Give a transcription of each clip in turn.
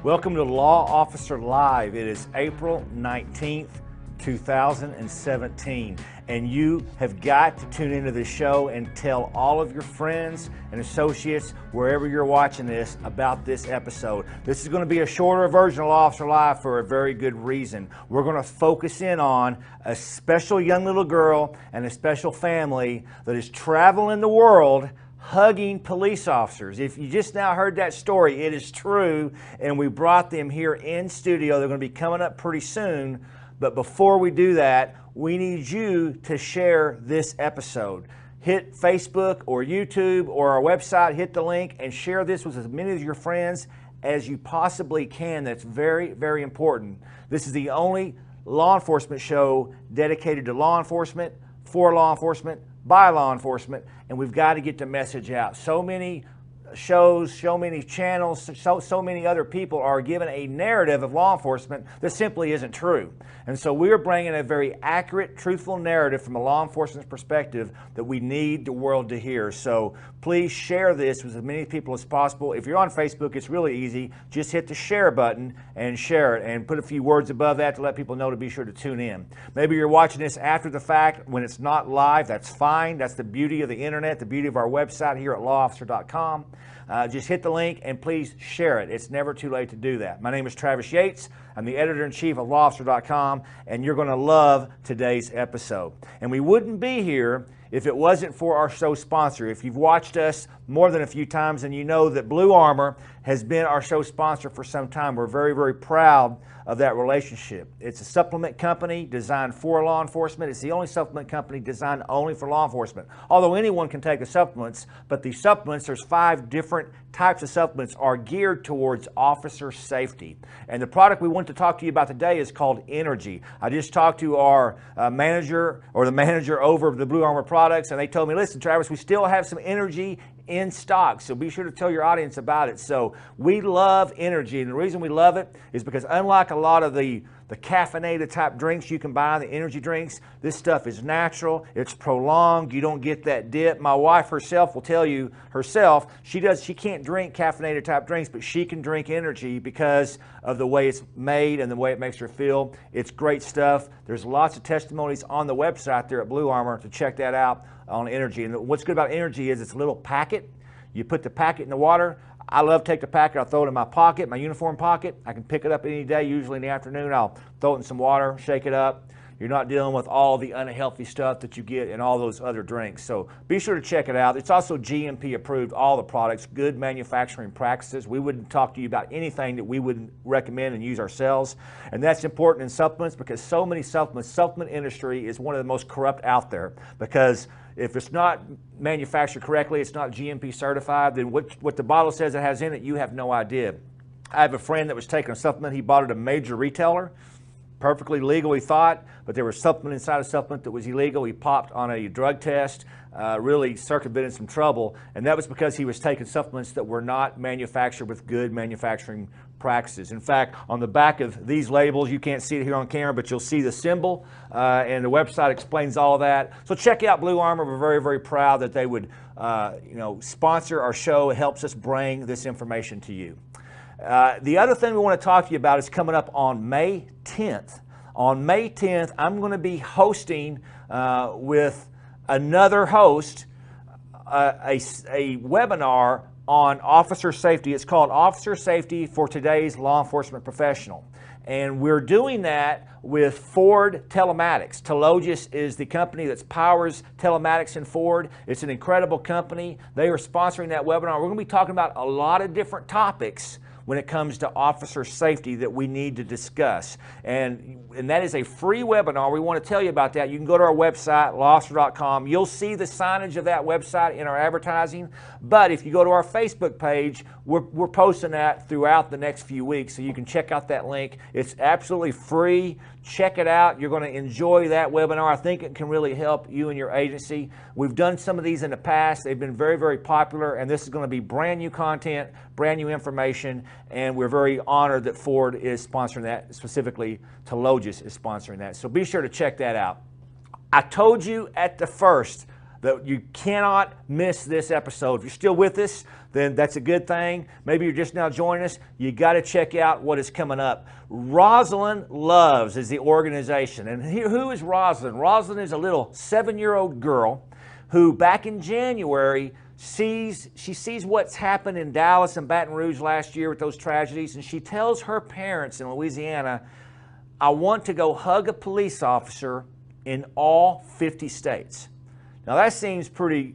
Welcome to Law Officer Live. It is April 19th, 2017, and you have got to tune into this show and tell all of your friends and associates wherever you're watching this about this episode. This is going to be a shorter version of Law Officer Live for a very good reason. We're going to focus in on a special young little girl and a special family that is traveling the world hugging police officers. If you just now heard that story, it is true, and we brought them here in studio. They're going to be coming up pretty soon, but before we do that, we need you to share this episode. Hit Facebook or YouTube or our website, hit the link, and share this with as many of your friends as you possibly can. That's very, very important. This is the only law enforcement show dedicated to law enforcement, for law enforcement, by law enforcement, and we've got to get the message out. So many shows, so many channels, so many other people are given a narrative of law enforcement that simply isn't true. And so we're bringing a very accurate, truthful narrative from a law enforcement perspective that we need the world to hear. So please share this with as many people as possible. If you're on Facebook, it's really easy. Just hit the share button and share it, and put a few words above that to let people know to be sure to tune in. Maybe you're watching this after the fact when it's not live. That's fine. That's the beauty of the internet, the beauty of our website here at lawofficer.com. Just hit the link and please share it. It's never too late to do that. My name is Travis Yates. I'm the editor-in-chief of lawofficer.com, and you're going to love today's episode. And we wouldn't be here if it wasn't for our show sponsor. If you've watched us more than a few times, and you know that Blue Armor has been our show sponsor for some time. We're very, very proud of that relationship. It's a supplement company designed for law enforcement. It's the only supplement company designed only for law enforcement. Although anyone can take the supplements, but the supplements, there's 5 different types of supplements, are geared towards officer safety. And the product we want to talk to you about today is called Energy. I just talked to our manager, or the manager over the Blue Armor products, and they told me, listen, Travis, we still have some Energy in stock, so be sure to tell your audience about it. So we love Energy, and the reason we love it is because unlike a lot of the caffeinated type drinks you can buy, the energy drinks, this stuff is natural, it's prolonged, you don't get that dip. My wife herself will tell you herself, she can't drink caffeinated type drinks, but she can drink Energy because of the way it's made and the way it makes her feel. It's great stuff. There's lots of testimonies on the website there at Blue Armor to check that out on Energy. And what's good about Energy is it's a little packet. You put the packet in the water. I love to take the packet, I'll throw it in my pocket, my uniform pocket. I can pick it up any day, usually in the afternoon. I'll throw it in some water, shake it up. You're not dealing with all the unhealthy stuff that you get in all those other drinks. So be sure to check it out. It's also GMP approved, all the products, good manufacturing practices. We wouldn't talk to you about anything that we wouldn't recommend and use ourselves. And that's important in supplements because so many supplements, supplement industry is one of the most corrupt out there, because if it's not manufactured correctly, it's not GMP certified, then what the bottle says it has in it, you have no idea. I have a friend that was taking a supplement. He bought it at a major retailer, perfectly legal, he thought, but there was something inside a supplement that was illegal. He popped on a drug test, really circumvented some trouble, and that was because he was taking supplements that were not manufactured with good manufacturing practices. In fact, on the back of these labels, you can't see it here on camera, but you'll see the symbol, and the website explains all of that. So check out Blue Armor. We're very, very proud that they would sponsor our show. It helps us bring this information to you. The other thing we want to talk to you about is coming up on May 10th. On May 10th, I'm going to be hosting with another host a webinar on officer safety. It's called Officer Safety for Today's Law Enforcement Professional. And we're doing that with Ford Telematics. Telogis is the company that powers telematics in Ford. It's an incredible company. They are sponsoring that webinar. We're going to be talking about a lot of different topics when it comes to officer safety that we need to discuss. And that is a free webinar. We want to tell you about that. You can go to our website, lawofficer.com. You'll see the signage of that website in our advertising. But if you go to our Facebook page, we're posting that throughout the next few weeks, so you can check out that link. It's absolutely free. Check it out. You're going to enjoy that webinar. I think it can really help you and your agency. We've done some of these in the past. They've been very, very popular, and this is going to be brand new content, brand new information, and we're very honored that Ford is sponsoring that, specifically Telogis is sponsoring that. So be sure to check that out. I told you at the first that you cannot miss this episode. If you're still with us, then that's a good thing. Maybe you're just now joining us. You got to check out what is coming up. Rosalind Loves is the organization. And who is Rosalind? Rosalind is a little 7-year-old girl who back in January sees what's happened in Dallas and Baton Rouge last year with those tragedies, and she tells her parents in Louisiana, I want to go hug a police officer in all 50 states. Now that seems pretty,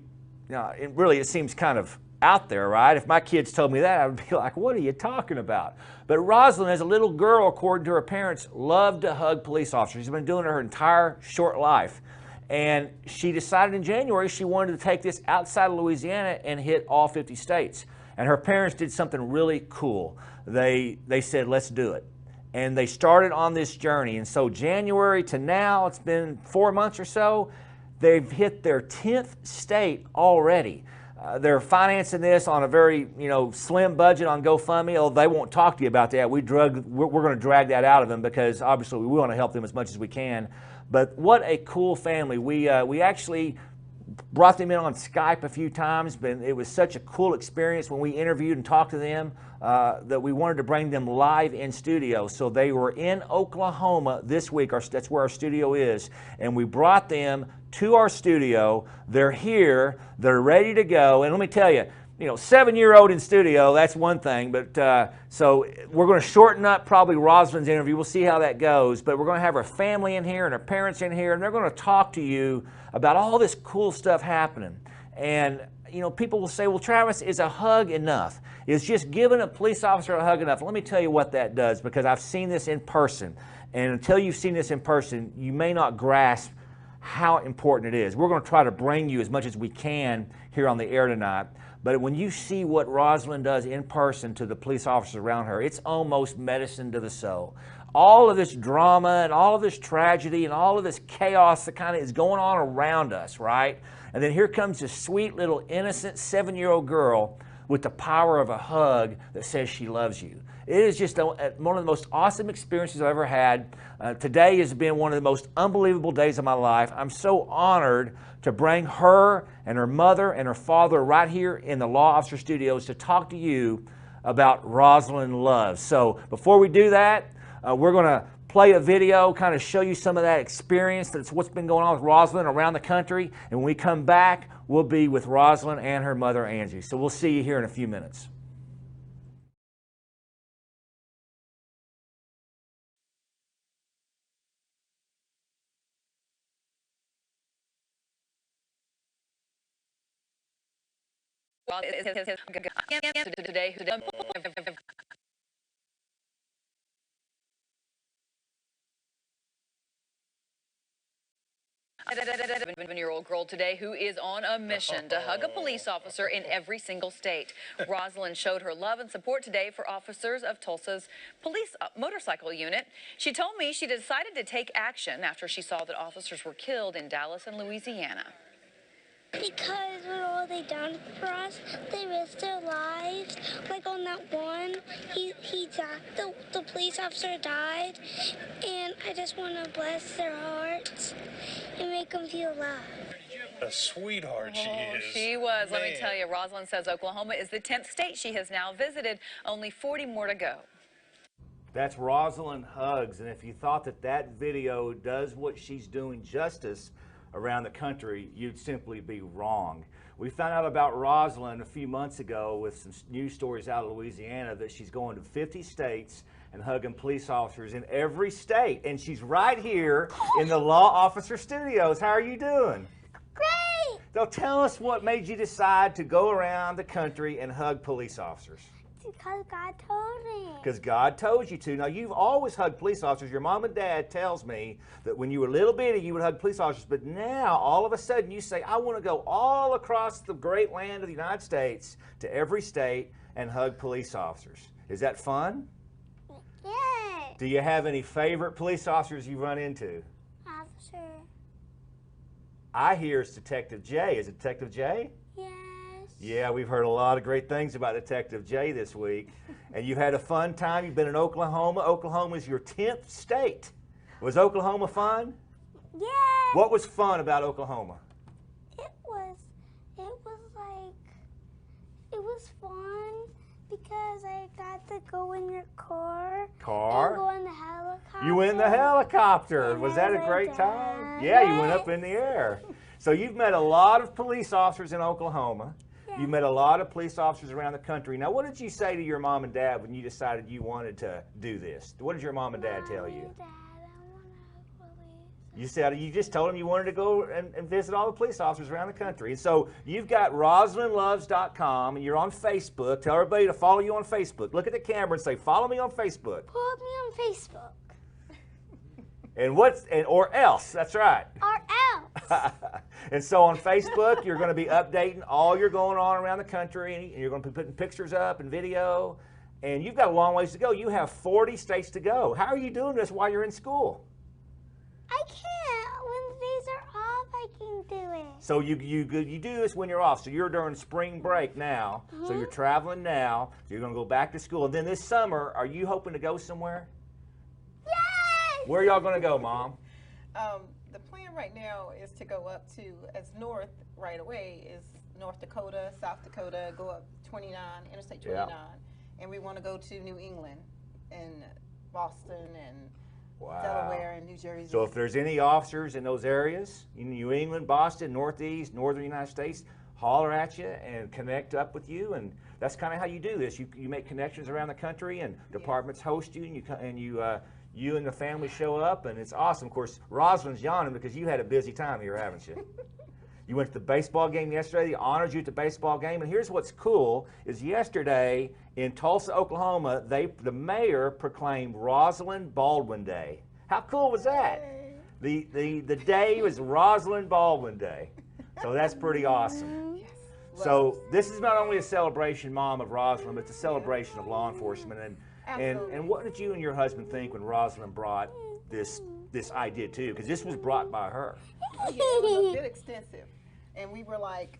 it seems kind of out there, right? If my kids told me that, I would be like, what are you talking about? But Rosalind, as a little girl, according to her parents, loved to hug police officers. She's been doing it her entire short life. And she decided in January she wanted to take this outside of Louisiana and hit all 50 states. And her parents did something really cool. They said, let's do it. And they started on this journey. And so January to now, it's been 4 months or so, they've hit their 10th state already. They're financing this on a very slim budget on GoFundMe. Oh, they won't talk to you about that. We're going to drag that out of them because obviously we want to help them as much as we can. But what a cool family. We actually brought them in on Skype a few times, but it was such a cool experience when we interviewed and talked to them that we wanted to bring them live in studio. So they were in Oklahoma this week. That's where our studio is. And we brought them to our studio. They're here. They're ready to go. And let me tell you, 7-year-old in studio, that's one thing. But so we're going to shorten up probably Rosalind's interview. We'll see how that goes. But we're going to have her family in here and her parents in here, and they're going to talk to you about all this cool stuff happening. And people will say, well, Travis, is a hug enough? Is just giving a police officer a hug enough? Let me tell you what that does, because I've seen this in person. And until you've seen this in person, you may not grasp how important it is. We're going to try to bring you as much as we can here on the air tonight. But when you see what Rosalind does in person to the police officers around her, it's almost medicine to the soul. All of this drama and all of this tragedy and all of this chaos that kind of is going on around us, right? And then here comes this sweet little innocent 7-year-old girl with the power of a hug that says she loves you. It is just one of the most awesome experiences I've ever had. Today has been one of the most unbelievable days of my life. I'm so honored to bring her and her mother and her father right here in the Law Officer Studios to talk to you about Rosalind Loves. So before we do that, we're going to play a video, kind of show you some of that experience. That's what's been going on with Rosalind around the country. And when we come back, we'll be with Rosalind and her mother, Angie. So we'll see you here in a few minutes. Today, a 7-year-old girl today who is on a mission to hug a police officer in every single state. Rosalind showed her love and support today for officers of Tulsa's police motorcycle unit. She told me she decided to take action after she saw that officers were killed in Dallas and Louisiana. Because with all they done for us, they risked their lives. Like on that one, he died, the police officer died, and I just want to bless their hearts and make them feel loved. A sweetheart she is. She was. Man. Let me tell you, Rosalind says Oklahoma is the 10th state she has now visited. Only 40 more to go. That's Rosalind Hugs, and if you thought that video does what she's doing justice around the country, you'd simply be wrong. We found out about Rosalind a few months ago with some news stories out of Louisiana that she's going to 50 states and hugging police officers in every state. And she's right here in the Law Officer Studios. How are you doing? Great! So tell us what made you decide to go around the country and hug police officers. Because God told me. Because God told you to. Now, you've always hugged police officers. Your mom and dad tells me that when you were little bitty, you would hug police officers. But now, all of a sudden, you say, I want to go all across the great land of the United States to every state and hug police officers. Is that fun? Yes. Do you have any favorite police officers you run into? Officer. I hear it's Detective Jay. Is it Detective Jay? Yes. Yeah, we've heard a lot of great things about Detective Jay this week. And you've had a fun time. You've been in Oklahoma. Oklahoma is your 10th state. Was Oklahoma fun? Yes. What was fun about Oklahoma? It was was fun because I got to go in your car. And Car? go in the helicopter. You went in the helicopter. And Was I that a was great like, time? Yeah, you went up yes. in the air. So you've met a lot of police officers in Oklahoma. You met a lot of police officers around the country. Now, what did you say to your mom and dad when you decided you wanted to do this? What did your mom and dad tell you? Dad, I want to hug police. You said you just told them you wanted to go and visit all the police officers around the country. And so you've got RosalindLoves.com and you're on Facebook. Tell everybody to follow you on Facebook. Look at the camera and say, follow me on Facebook. Pull me on Facebook. Or else, that's right. Or else. And so on Facebook, you're going to be updating all you're going on around the country, and you're going to be putting pictures up and video, and you've got a long ways to go. You have 40 states to go. How are you doing this while you're in school? I can't. When the days are off, I can do it. So you do this when you're off. So you're during spring break now. So you're traveling now. So you're going to go back to school. And then this summer, are you hoping to go somewhere? Yay! Where are y'all going to go, Mom? The plan right now is to go up to, as north right away, is North Dakota, South Dakota, go up 29, Interstate 29. And we want to go to New England and Boston and Delaware and New Jersey. So if there's any officers in those areas, in New England, Boston, Northeast, Northern United States, holler at you and connect up with you. And that's kind of how you do this. You make connections around the country, and departments host you, and you and the family show up, and it's awesome. Of course, Rosalind's yawning because you had a busy time here, haven't you? You went to the baseball game yesterday. They honored you at the baseball game. And here's what's cool is yesterday in Tulsa, Oklahoma, the mayor proclaimed Rosalind Baldwin Day. How cool was that? The day was Rosalind Baldwin Day. So that's pretty awesome. Yes. So this is not only a celebration, Mom, of Rosalind, but it's a celebration of law enforcement. And what did you and your husband think when Rosalind brought this idea to you? Because this was brought by her. Yeah, it was a bit extensive. And we were like,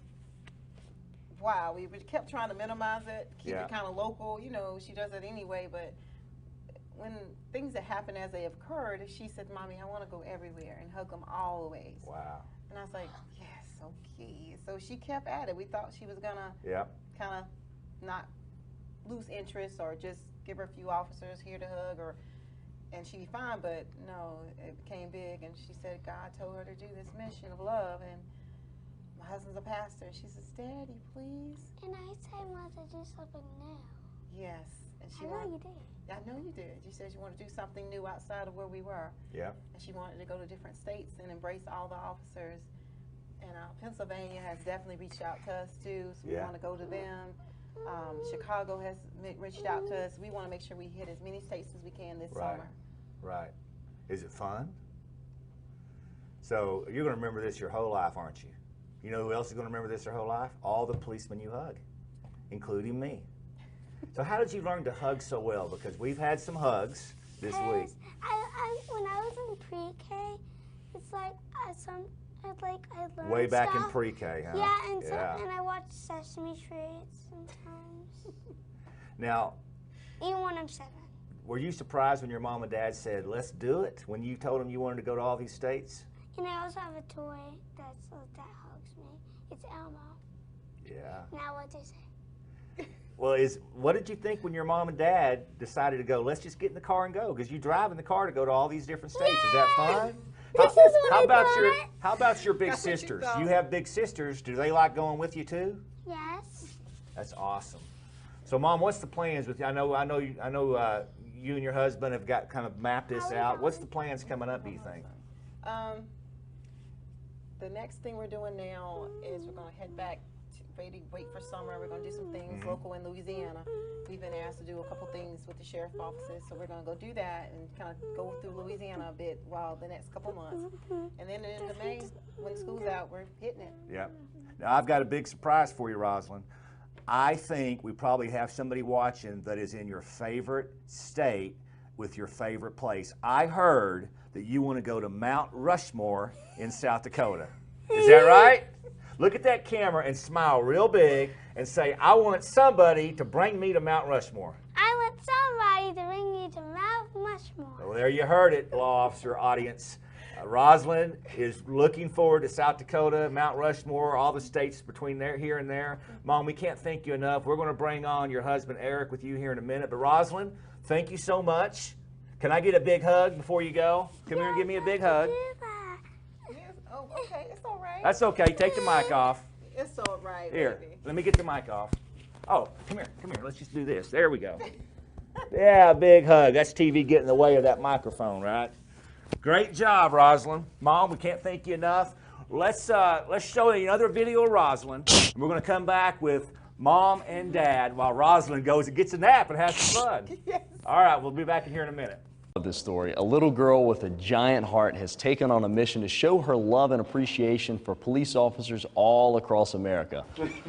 wow, we kept trying to minimize it, keep it kind of local. You know, she does it anyway, but when things that happen as they have occurred, she said, Mommy, I want to go everywhere and hug them always. Wow. And I was like, yes, okay. So she kept at it. We thought she was going to kind of not lose interest or just give her a few officers here to hug, and she'd be fine, but no, it became big, and she said God told her to do this mission of love, and my husband's a pastor, and she says, Daddy, please. And I said I wanted to do something new. Yes. And she I know you did. I know you did. You said you wanted to do something new outside of where we were. Yeah. And she wanted to go to different states and embrace all the officers. And Pennsylvania has definitely reached out to us too, so we want to go to them. Chicago has reached out to us. We want to make sure we hit as many states as we can this summer. Right. Is it fun? So you're going to remember this your whole life, aren't you? You know who else is going to remember this their whole life? All the policemen you hug, including me. So how did you learn to hug so well? Because we've had some hugs this week. When I was in pre-K, it's like I learned Way back stuff. in pre-K, huh? Yeah, and I watch Sesame Street sometimes. Now, even when I'm 7. were you surprised when your mom and dad said, let's do it, when you told them you wanted to go to all these states? And I also have a toy that hugs me. It's Elmo. Yeah. Now what they say? Well, what did you think when your mom and dad decided to go, let's just get in the car and go? Because you drive in the car to go to all these different states. Is that fun? How about your big sisters? You have big sisters. Do they like going with you too? Yes. That's awesome. So, Mom, what's the plans with you? I know you and your husband have got kind of mapped this out. What's the plans coming up, do you think? The next thing we're doing now is we're going to head back to wait for summer. We're going to do some things local in Louisiana. We've been asked to do a couple things with the sheriff's offices, so we're going to go do that and kind of go through Louisiana a bit while the next couple months. And then in the May, when school's out, we're hitting it. Yeah. Now, I've got a big surprise for you, Rosalind. I think we probably have somebody watching that is in your favorite state with your favorite place. I heard that you want to go to Mount Rushmore in South Dakota. Is that right? Look at that camera and smile real big and say, I want somebody to bring me to Mount Rushmore. I want somebody to bring me to Mount Rushmore. Well, there you heard it, law officer audience. Rosalind is looking forward to South Dakota, Mount Rushmore, all the states between there, here and there. Mom, we can't thank you enough. We're going to bring on your husband, Eric, with you here in a minute. But Rosalind, thank you so much. Can I get a big hug before you go? Come here and give me a big hug. Yes. Oh, okay. It's all right. That's okay. Take the mic off. It's all right, Here, baby. let me get the mic off. Oh, come here. Let's just do this. There we go. Yeah, big hug. That's TV getting in the way of that microphone, right? Great job, Rosalind. Mom, we can't thank you enough. Let's show you another video of Rosalind. And we're going to come back with Mom and Dad while Rosalind goes and gets a nap and has some fun. Yes. All right, we'll be back in here in a minute. This story. A little girl with a giant heart has taken on a mission to show her love and appreciation for police officers all across America.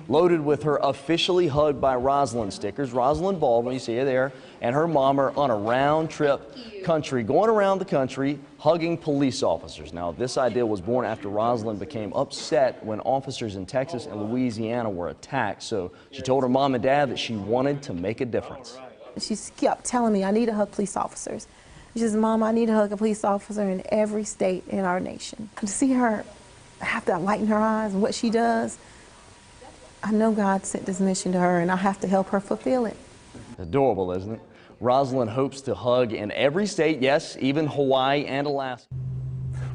Loaded with her officially hugged by Rosalind stickers, Rosalind Baldwin, you see her there, and her mom are on a round trip going around the country hugging police officers. Now, this idea was born after Rosalind became upset when officers in Texas and Louisiana were attacked. So she told her mom and dad that she wanted to make a difference. She kept telling me, I need to hug police officers. She says, Mom, I need to hug a police officer in every state in our nation. To see her have that light in her eyes and what she does, I know God sent this mission to her and I have to help her fulfill it. Adorable, isn't it? Rosalind hopes to hug in every state, yes, even Hawaii and Alaska.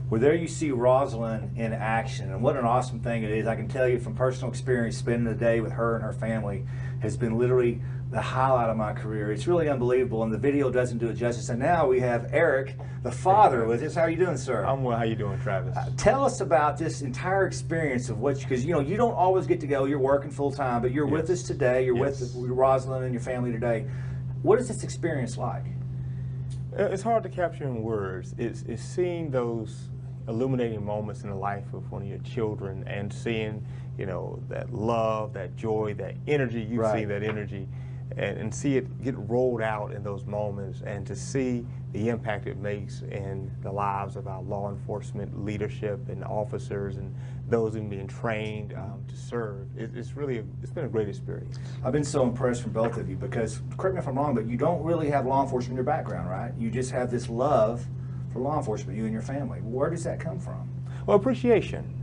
Well, there you see Rosalind in action, and what an awesome thing it is. I can tell you from personal experience, spending the day with her and her family has been literally the highlight of my career. It's really unbelievable, and the video doesn't do it justice. And now we have Eric, the father, with us. How are you doing, sir? I'm well. How you doing, Travis? Tell us about this entire experience of what, because you know you don't always get to go. You're working full time, but you're with us today. You're with Rosalind and your family today. What is this experience like? It's hard to capture in words. It's seeing those illuminating moments in the life of one of your children and seeing, you know, that love, that joy, that energy. You see that energy. And see it get rolled out in those moments, and to see the impact it makes in the lives of our law enforcement leadership and officers and those in being trained to serve. It's been a great experience. I've been so impressed from both of you because, correct me if I'm wrong, but you don't really have law enforcement in your background, right? You just have this love for law enforcement, you and your family. Where does that come from? Well, appreciation.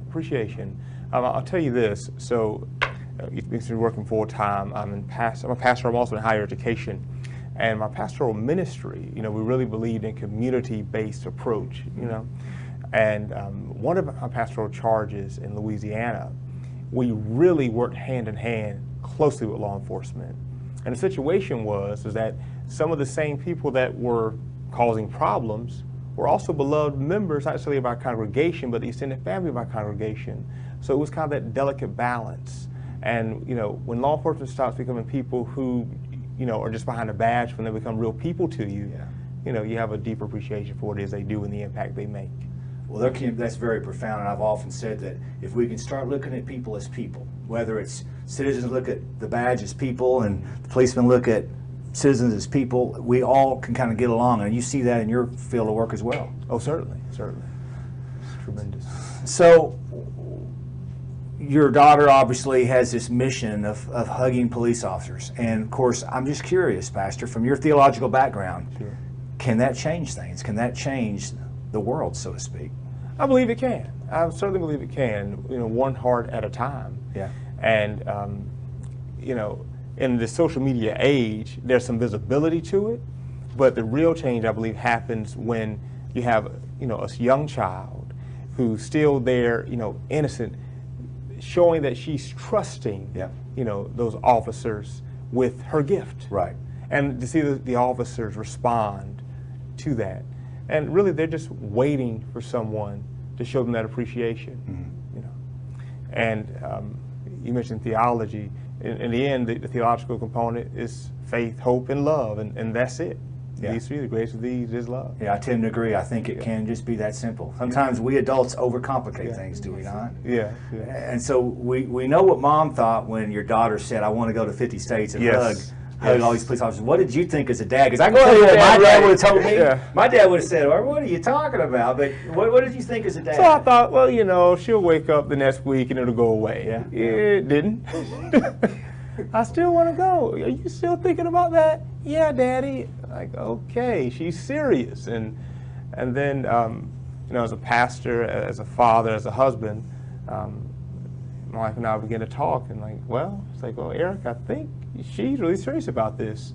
I'll tell you this. So. You've been working full time. I'm a pastor. I'm also in higher education, and my pastoral ministry. You know, we really believed in community-based approach. You know, and one of our pastoral charges in Louisiana, we really worked hand in hand closely with law enforcement. And the situation was that some of the same people that were causing problems were also beloved members, not necessarily of our congregation, but the extended family of our congregation. So it was kind of that delicate balance. And, you know, when law enforcement stops becoming people who, you know, are just behind a badge, when they become real people to you, you know, you have a deeper appreciation for what it is they do and the impact they make. Well, that's very profound, and I've often said that if we can start looking at people as people, whether it's citizens look at the badge as people and the policemen look at citizens as people, we all can kind of get along, and you see that in your field of work as well. Oh, certainly. It's tremendous. So, your daughter obviously has this mission of hugging police officers. And of course, I'm just curious, Pastor, from your theological background, can that change things? Can that change the world, so to speak? I believe it can. I certainly believe it can, you know, one heart at a time. Yeah. And, you know, in the social media age, there's some visibility to it, but the real change, I believe, happens when you have, you know, a young child who's still there, you know, innocent, showing that she's trusting, you know, those officers with her gift. Right. And to see the officers respond to that. And really, they're just waiting for someone to show them that appreciation, you know. And you mentioned theology. In the end, the theological component is faith, hope, and love, and that's it. These three, the greatest of these is love. Yeah, I tend to agree. I think it can just be that simple. Sometimes we adults overcomplicate things, do we not? Yeah. And so we know what Mom thought when your daughter said, I want to go to 50 states and hug all these police officers. What did you think as a dad? Because I can tell you what my dad would have told me. My dad would have said, well, what are you talking about? But what did you think as a dad? So I thought, well, you know, she'll wake up the next week and it'll go away. It didn't. I still want to go. Are you still thinking about that? Yeah, Daddy. Like, okay, she's serious. And then, you know, as a pastor, as a father, as a husband, my wife and I began to talk, and like, well, it's like, well, Eric, I think she's really serious about this.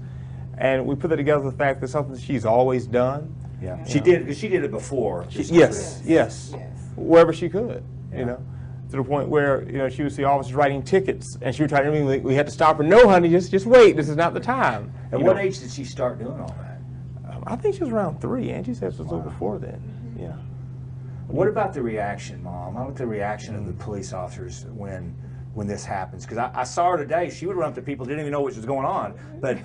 And we put it together with the fact that something she's always done. Yeah, she did, because she did it before. Yes, wherever she could, you know, to the point where, you know, she would see officers writing tickets, and she would try to, I mean, we had to stop her. No, honey, just wait. This is not the time. At what age did she start doing all that? I think she was around 3. Angie says it was a little before then. Yeah. What about the reaction, Mom? How about the reaction of the police officers when this happens? Because I saw her today. She would run up to people, didn't even know what was going on, but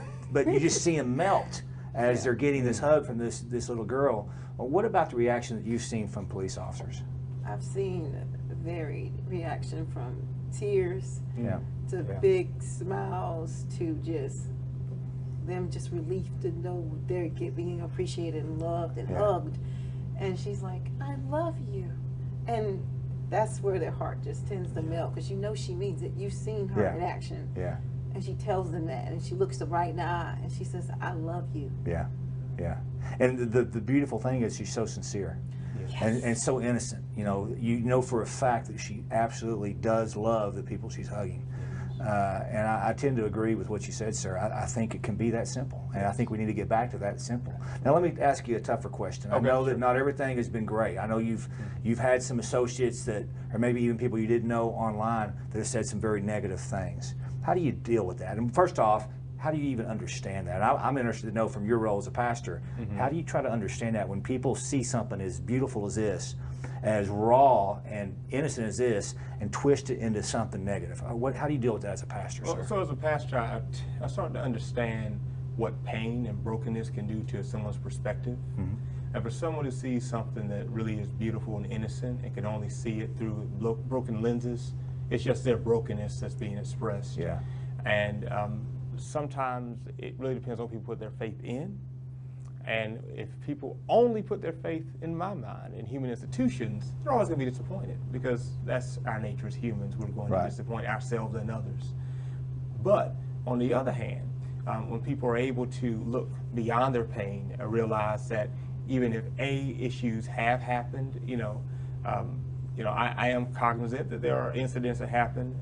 you just see them melt as they're getting this hug from this little girl. Well, what about the reaction that you've seen from police officers? I've seen varied reaction from tears to big smiles to just them just relieved to know they're being appreciated and loved and hugged. And she's like, I love you. And that's where their heart just tends to melt, because you know she means it. You've seen her in action. Yeah. And she tells them that, and she looks them right in the eye, and she says, I love you. Yeah, yeah. And the beautiful thing is she's so sincere. And so innocent. You know for a fact that she absolutely does love the people she's hugging. And I tend to agree with what you said, sir. I think it can be that simple, and I think we need to get back to that simple. Now, let me ask you a tougher question. I know that not everything has been great. I know you've had some associates that, or maybe even people you didn't know online, that have said some very negative things. How do you deal with that? And first off, how do you even understand that? I'm interested to know from your role as a pastor, how do you try to understand that when people see something as beautiful as this, as raw and innocent as this, and twist it into something negative? How do you deal with that as a pastor, sir? So as a pastor, I started to understand what pain and brokenness can do to someone's perspective. And for someone to see something that really is beautiful and innocent and can only see it through broken lenses, it's just their brokenness that's being expressed. Yeah. And sometimes it really depends on what people put their faith in. And if people only put their faith, in my mind, in human institutions, they're always going to be disappointed, because that's our nature as humans. We're going to disappoint ourselves and others. But on the other hand, when people are able to look beyond their pain and realize that even if issues have happened, I am cognizant that there are incidents that happen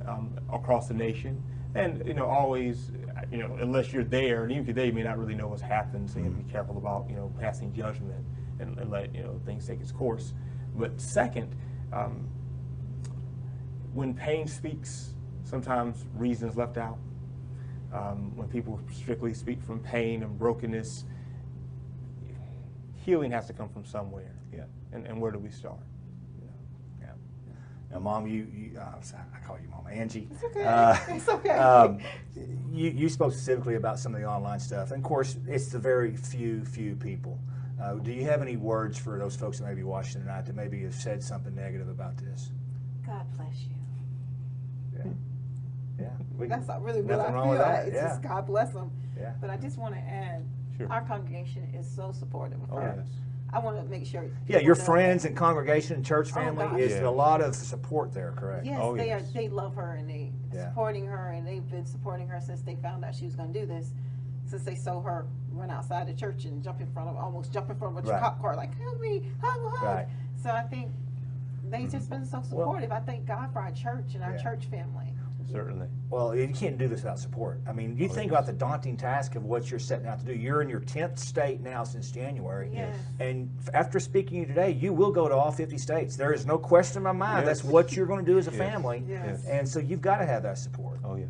across the nation, and always. Unless you're there, and even if you're there, you may not really know what's happened, so you have to be careful about, passing judgment and let, things take its course. But second, when pain speaks, sometimes reason is left out. When people strictly speak from pain and brokenness, healing has to come from somewhere. Yeah. And where do we start? Now, Mom, I call you Mom, Angie. It's okay. It's okay. You spoke specifically about some of the online stuff. And of course, it's the very few people. Do you have any words for those folks that may be watching tonight that maybe have said something negative about this? God bless you. Yeah. That's not really what I feel. It's just God bless them. Yeah. But I just want to add, our congregation is so supportive of her. Yes. I want to make sure. Yeah, your friends and congregation and church family is a lot of support there, correct? Yes, they love her, and they supporting her, and they've been supporting her since they found out she was going to do this. Since they saw her run outside the church and almost jump in front of a cop car, like, help me, hug. Right. So I think they've just been so supportive. I thank God for our church and our church family. Certainly. Well, you can't do this without support. I mean, you think about the daunting task of what you're setting out to do. You're in your 10th state now since January. Yes. And after speaking to you today, you will go to all 50 states. There is no question in my mind. That's what you're going to do as a family. Yes. And so you've got to have that support. Oh, yes.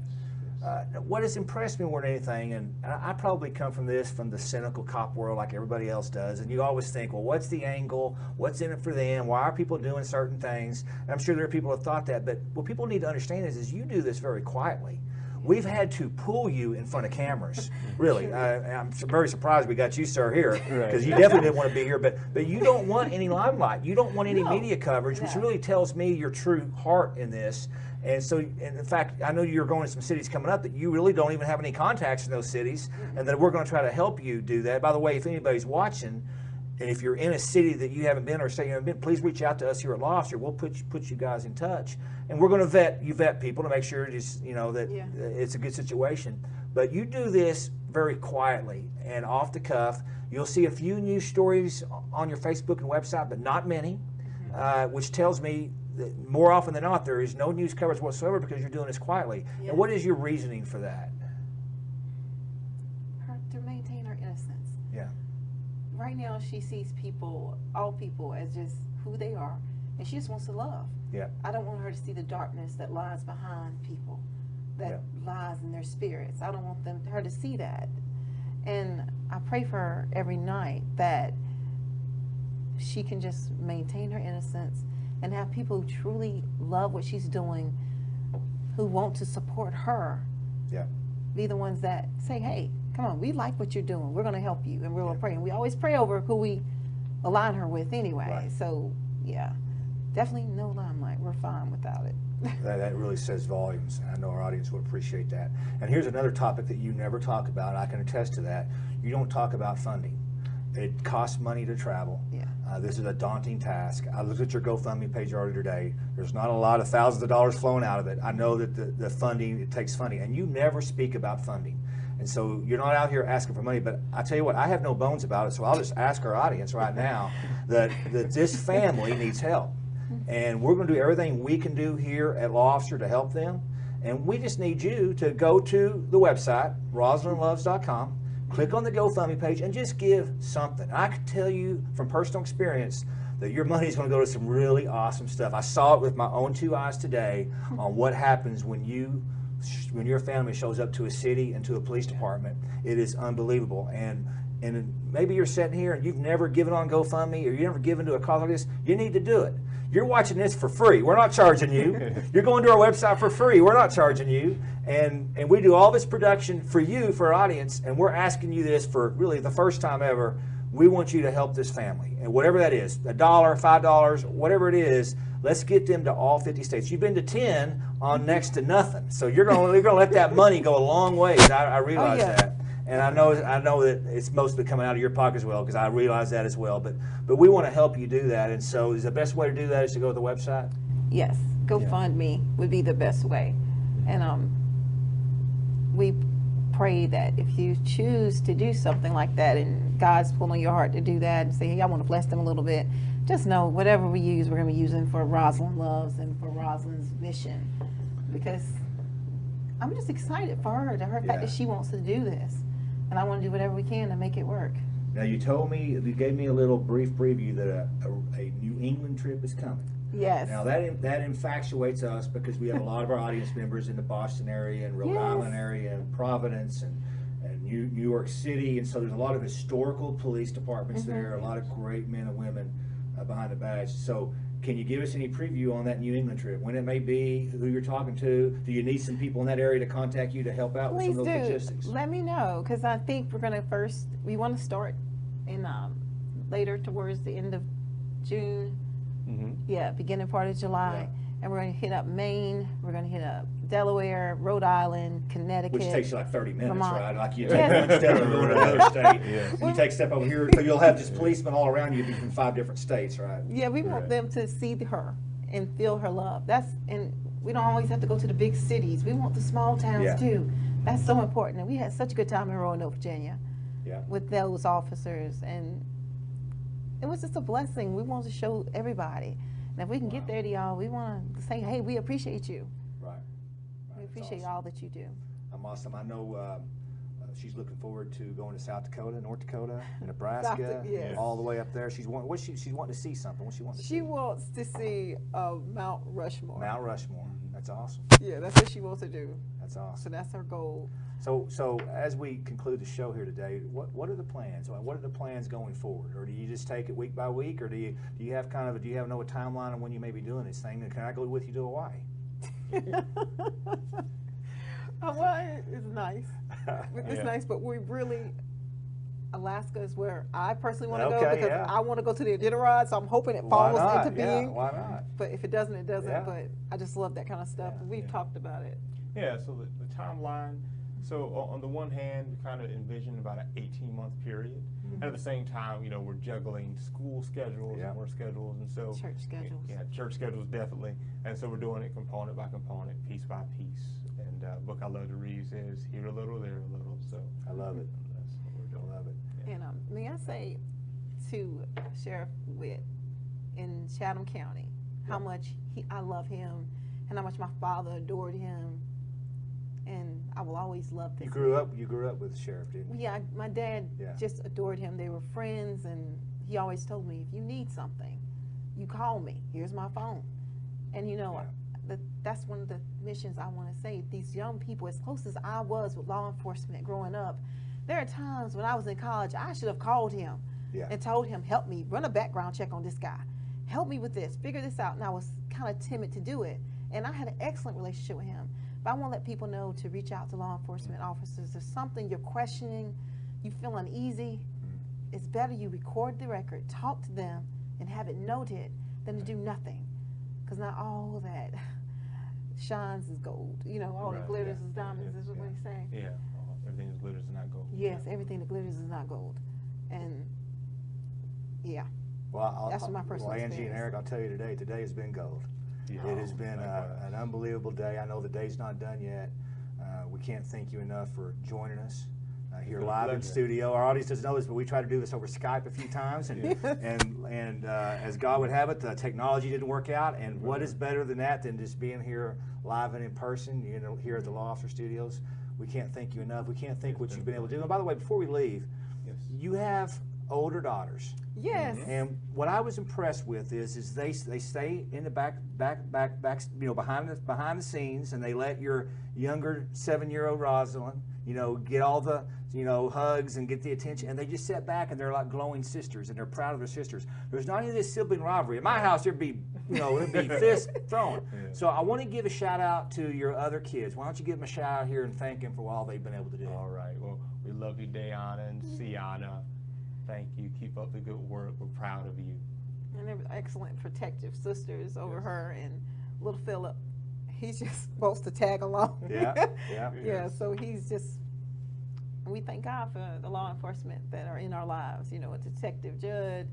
What has impressed me more than anything, and I probably come from the cynical cop world like everybody else does, and you always think, well, what's the angle? What's in it for them? Why are people doing certain things? And I'm sure there are people who have thought that, but what people need to understand is you do this very quietly. We've had to pull you in front of cameras, really. I'm very surprised we got you, sir, here, because you definitely didn't want to be here, but you don't want any limelight. You don't want any media coverage, which really tells me your true heart in this. And so, in fact, I know you're going to some cities coming up that you really don't even have any contacts in those cities, and that we're going to try to help you do that. By the way, if anybody's watching, And if you're in a city that you haven't been or state you haven't been, please reach out to us here at Lobster. We'll put you guys in touch, and we're going to vet people to make sure just that it's a good situation. But you do this very quietly and off the cuff. You'll see a few news stories on your Facebook and website, but not many, which tells me that more often than not there is no news coverage whatsoever because you're doing this quietly. Yes. And what is your reasoning for that? To maintain her innocence. Yeah. Right now, she sees all people, as just who they are, and she just wants to love. Yeah. I don't want her to see the darkness that lies behind people, that lies in their spirits. I don't want her to see that. And I pray for her every night that she can just maintain her innocence and have people who truly love what she's doing, who want to support her, be the ones that say, hey, come on, we like what you're doing. We're going to help you, and we're going to pray. And we always pray over who we align her with anyway. Right. So, yeah, definitely no limelight. We're fine without it. That really says volumes. I know our audience would appreciate that. And here's another topic that you never talk about. I can attest to that. You don't talk about funding. It costs money to travel. Yeah. This is a daunting task. I looked at your GoFundMe page earlier today. There's not a lot of thousands of dollars flowing out of it. I know that the funding, it takes funding. And you never speak about funding. And so you're not out here asking for money, but I tell you what, I have no bones about it, so I'll just ask our audience right now that this family needs help. And we're going to do everything we can do here at Law Officer to help them. And we just need you to go to the website, RosalindLoves.com, click on the GoFundMe page, and just give something. I can tell you from personal experience that your money is going to go to some really awesome stuff. I saw it with my own two eyes today on what happens when your family shows up to a city and to a police department. It is unbelievable. And maybe you're sitting here and you've never given on GoFundMe or you've never given to a cause like this. You need to do it. You're watching this for free. We're not charging you. You're going to our website for free. We're not charging you. And we do all this production for you, for our audience, and we're asking you this for really the first time ever. We want you to help this family. And whatever that is, $1, $5, whatever it is, let's get them to all 50 states. You've been to 10 on next to nothing. So you're going to let that money go a long ways. I realize that. And I know that it's mostly coming out of your pocket as well, because I realize that as well. But we want to help you do that. And so is the best way to do that is to go to the website? Yes, GoFundMe would be the best way. And we pray that if you choose to do something like that and God's pulling your heart to do that and say, hey, I want to bless them a little bit, just know whatever we use, we're going to be using for Rosalind Loves and for Rosalind's mission. Because I'm just excited for her, the fact that she wants to do this. And I want to do whatever we can to make it work. Now, you gave me a little brief preview that a New England trip is coming. Yes. Now, that infatuates us because we have a lot of our audience members in the Boston area and Rhode Island area and Providence and New York City. And so there's a lot of historical police departments there, a lot of great men and women behind the badge. So can you give us any preview on that New England trip? When it may be, who you're talking to? Do you need some people in that area to contact you to help out with some of those logistics? Let me know, because I think we're going to we want to start in later towards the end of June. Beginning part of July. And we're going to hit up Maine, we're going to hit up Delaware, Rhode Island, Connecticut. Which takes you like 30 minutes, Vermont. right? Like you take one step and go to another state. And you take a step over here, so you'll have just policemen all around you from 5 different states, right? Yeah, we want them to see her and feel her love. And we don't always have to go to the big cities. We want the small towns too. That's so important. And we had such a good time in Roanoke, Virginia with those officers. And it was just a blessing. We wanted to show everybody. And if we can get there to y'all, we want to say, hey, we appreciate you. Right. We appreciate all that you do. I'm awesome. I know she's looking forward to going to South Dakota, North Dakota, Nebraska, all the way up there. She's wanting to see something. What she wants to see? She wants to see Mount Rushmore. Mount Rushmore. That's awesome. Yeah, that's what she wants to do. That's awesome. So that's her goal. So as we conclude the show here today, what are the plans? What are the plans going forward? Or do you just take it week by week, or do you have a timeline on when you may be doing this thing? And can I go with you to Hawaii? Hawaii is nice. It's nice, but we really, Alaska is where I personally want to go, because I want to go to the Iditarod, so I'm hoping it falls into being. Why not? But if it doesn't, it doesn't. But I just love that kind of stuff. We've talked about it. Yeah, so the timeline, So on the one hand, we kind of envision about an 18-month period. And at the same time, you know, we're juggling school schedules and work schedules, and so Church schedules. Yeah, church schedules definitely. And so we're doing it component by component, piece by piece. And book I love to read is here a little, there a little. So I love it. That's what we're doing. I love it. Yeah. And may I say to Sheriff Witt in Chatham County how much I love him and how much my father adored him, and I will always love this. You grew up with the sheriff, didn't you? Yeah, my dad just adored him. They were friends, and he always told me, if you need something, you call me. Here's my phone. And you know, that's one of the missions I want to say. These young people, as close as I was with law enforcement growing up, there are times when I was in college, I should have called him and told him, help me, run a background check on this guy. Help me with this, figure this out. And I was kind of timid to do it. And I had an excellent relationship with him. But I want to let people know to reach out to law enforcement officers. There's something you're questioning, you feel uneasy, it's better you record the record, talk to them, and have it noted than to do nothing. Because not all that shines is gold. You know, all that glitters is diamonds, is what they say. Yeah, everything that glitters is not gold. Yes, everything that glitters is not gold. And yeah, Well, that's my personal Angie and experience. Eric, I'll tell you today has been gold. Yeah. It has been an unbelievable day. I know the day's not done yet. We can't thank you enough for joining us here It's been a live in pleasure. studio. Our audience doesn't know this, but we tried to do this over Skype a few times, and as God would have it, the technology didn't work out. And what is better than that than just being here live and in person, you know, here at the Law Officer Studios? We can't thank you enough. We can't thank what you've been able to do. And by the way, before we leave, you have older daughters. Yes. And what I was impressed with is they stay in the back, you know, behind the scenes, and they let your younger 7-year-old Rosalind, you know, get all the, you know, hugs and get the attention, and they just sit back and they're like glowing sisters, and they're proud of their sisters. There's not any of this sibling rivalry. At my house, there'd be, you know, it'd be fist throwing. So I want to give a shout out to your other kids. Why don't you give them a shout out here and thank them for all they've been able to do? All right. Well, we love you, Dayana and Sienna. Thank you. Keep up the good work. We're proud of you. And they were excellent protective sisters over her. And little Philip, he's just supposed to tag along. Yeah, so he's just, we thank God for the law enforcement that are in our lives. You know, Detective Judd,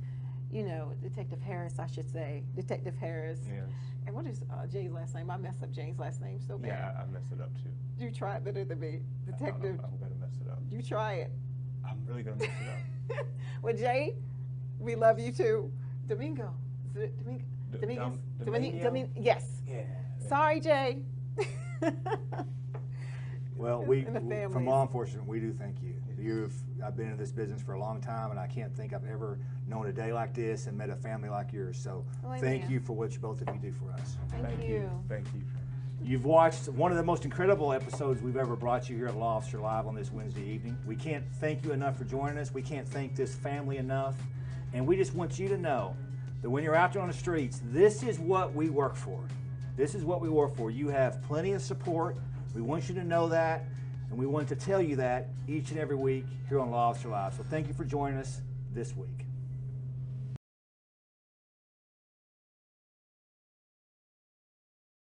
you know, Detective Harris, I should say. Detective Harris. Yes. And what is Jay's last name? I messed up Jay's last name so bad. Yeah, I messed it up too. You try it better than me. Detective. I'm going to mess it up. You try it. I'm really going to mess it up. Well, Jay, we love you too. Domingo. Is it Domingo? Domingo? Yes. Yeah. Sorry, Jay. Well, And the families. from law enforcement, we do thank you. I've been in this business for a long time, and I can't think I've ever known a day like this and met a family like yours. So thank you for what both of you do for us. Thank you. Thank you. You've watched one of the most incredible episodes we've ever brought you here at Law Officer Live on this Wednesday evening. We can't thank you enough for joining us. We can't thank this family enough. And we just want you to know that when you're out there on the streets, this is what we work for. This is what we work for. You have plenty of support. We want you to know that, and we want to tell you that each and every week here on Law Officer Live. So thank you for joining us this week.